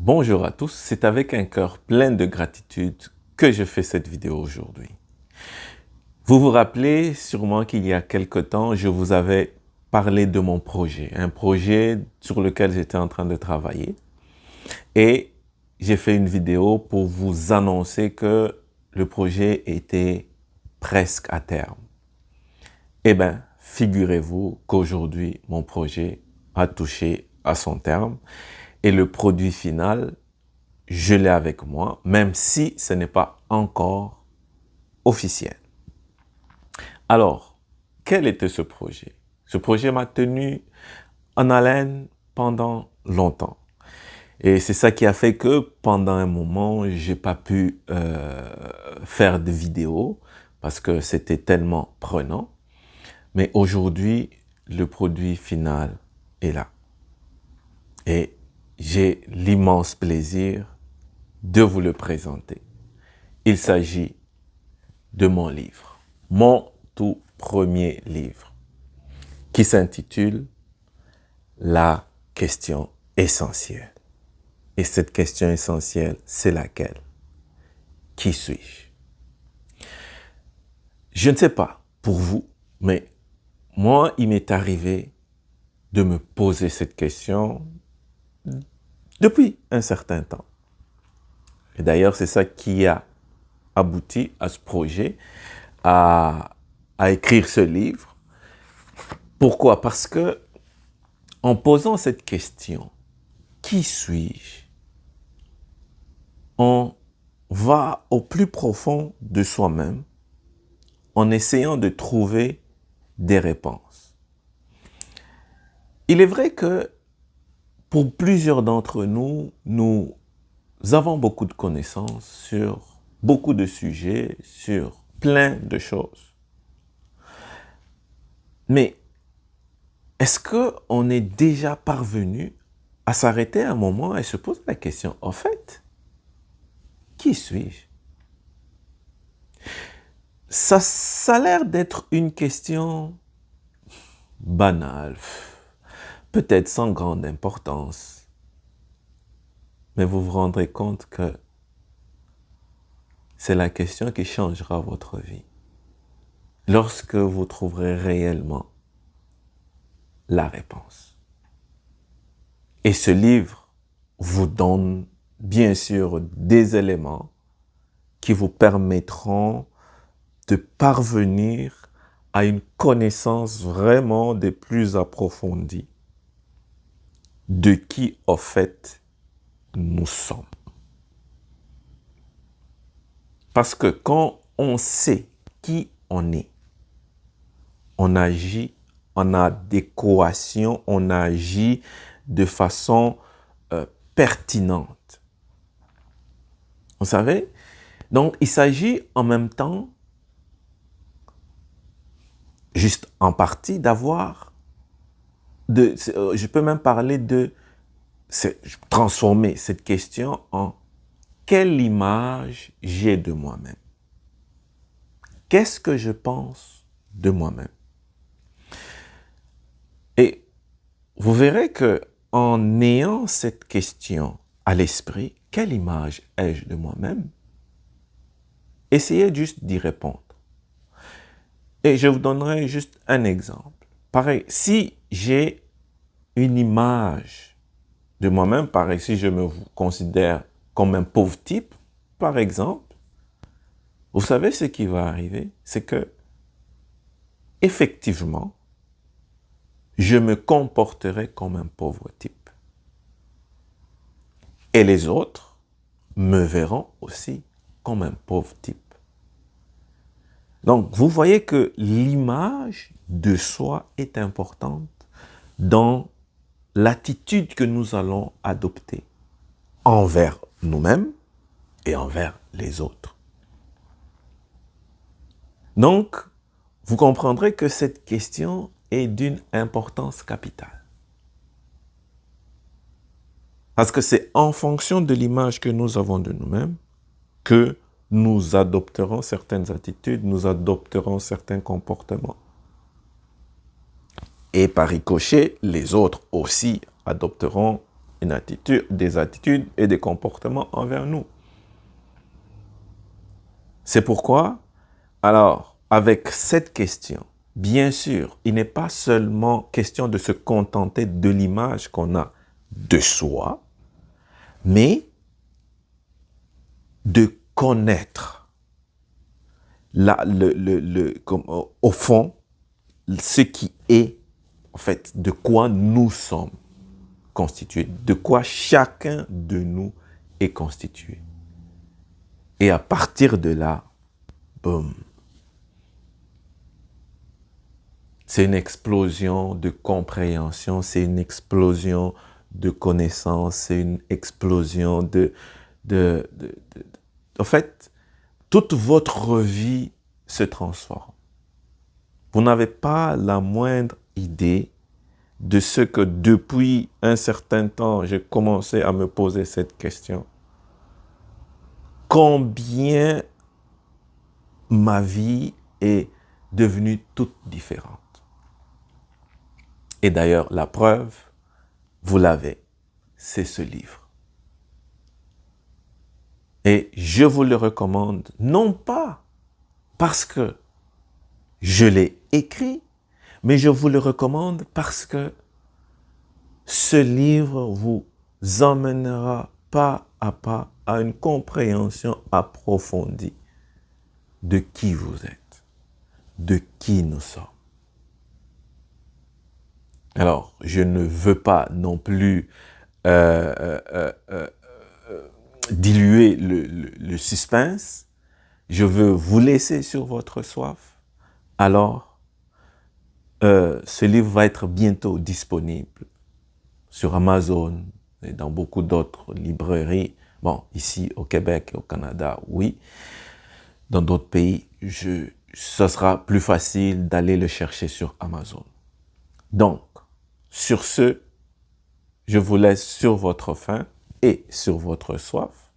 Bonjour à tous, c'est avec un cœur plein de gratitude que je fais cette vidéo aujourd'hui. Vous vous rappelez sûrement qu'il y a quelque temps, je vous avais parlé de mon projet, un projet sur lequel j'étais en train de travailler. Et j'ai fait une vidéo pour vous annoncer que le projet était presque à terme. Eh bien, figurez-vous qu'aujourd'hui, mon projet a touché à son terme et le produit final, je l'ai avec moi, même si ce n'est pas encore officiel. Alors, quel était ce projet? Ce projet m'a tenu en haleine pendant longtemps. Et c'est ça qui a fait que pendant un moment, j'ai pas pu faire de vidéos parce que c'était tellement prenant. Mais aujourd'hui, le produit final est là. Et j'ai l'immense plaisir de vous le présenter. Il s'agit de mon livre, mon tout premier livre, qui s'intitule La question essentielle. Et cette question essentielle, c'est laquelle? Qui suis-je? Je ne sais pas pour vous, mais moi, il m'est arrivé de me poser cette question depuis un certain temps. Et d'ailleurs, c'est ça qui a abouti à ce projet, à écrire ce livre. Pourquoi? Parce que en posant cette question, qui suis-je? On va au plus profond de soi-même en essayant de trouver des réponses. Il est vrai que pour plusieurs d'entre nous, nous avons beaucoup de connaissances sur beaucoup de sujets, sur plein de choses. Mais est-ce qu'on est déjà parvenu à s'arrêter un moment et se poser la question, en fait, qui suis-je? Ça a l'air d'être une question banale, peut-être sans grande importance. Mais vous vous rendrez compte que c'est la question qui changera votre vie. Lorsque vous trouverez réellement la réponse. Et ce livre vous donne bien sûr des éléments qui vous permettront de parvenir à une connaissance vraiment des plus approfondies de qui, au fait, nous sommes. Parce que quand on sait qui on est, on agit en adéquation, on agit de façon pertinente. Vous savez? Donc, il s'agit en même temps, juste en partie, je peux même parler de transformer cette question en quelle image j'ai de moi-même? Qu'est-ce que je pense de moi-même? Et vous verrez que en ayant cette question à l'esprit, quelle image ai-je de moi-même? Essayez juste d'y répondre. Et je vous donnerai juste un exemple. Pareil, si j'ai une image de moi-même, pareil, si je me considère comme un pauvre type, par exemple, vous savez ce qui va arriver, c'est que, effectivement, je me comporterai comme un pauvre type. Et les autres me verront aussi comme un pauvre type. Donc, vous voyez que l'image de soi est importante dans l'attitude que nous allons adopter envers nous-mêmes et envers les autres. Donc, vous comprendrez que cette question est d'une importance capitale. Parce que c'est en fonction de l'image que nous avons de nous-mêmes que nous adopterons certaines attitudes, nous adopterons certains comportements. Et par ricochet, les autres aussi adopteront des attitudes et des comportements envers nous. C'est pourquoi, alors, avec cette question, bien sûr, il n'est pas seulement question de se contenter de l'image qu'on a de soi, mais de connaître au fond ce qui est, en fait, de quoi nous sommes constitués, de quoi chacun de nous est constitué. Et à partir de là, boum, c'est une explosion de compréhension, c'est une explosion de connaissances, c'est une explosion en fait, toute votre vie se transforme. Vous n'avez pas la moindre idée de ce que depuis un certain temps, j'ai commencé à me poser cette question. Combien ma vie est devenue toute différente. Et d'ailleurs, la preuve, vous l'avez, c'est ce livre. Et je vous le recommande, non pas parce que je l'ai écrit, mais je vous le recommande parce que ce livre vous emmènera pas à pas à une compréhension approfondie de qui vous êtes, de qui nous sommes. Alors, je ne veux pas non plus diluer le suspense. Je veux vous laisser sur votre soif. Alors, ce livre va être bientôt disponible sur Amazon et dans beaucoup d'autres librairies. Bon, ici au Québec et au Canada, oui. Dans d'autres pays, ce sera plus facile d'aller le chercher sur Amazon. Donc, sur ce, je vous laisse sur votre faim et sur votre soif.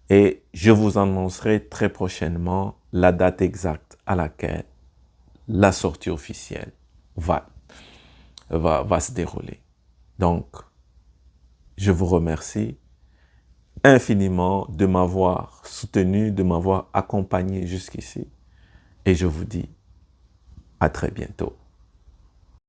Et je vous annoncerai très prochainement la date exacte à laquelle la sortie officielle va se dérouler. Donc, je vous remercie infiniment de m'avoir soutenu, de m'avoir accompagné jusqu'ici. Et je vous dis à très bientôt.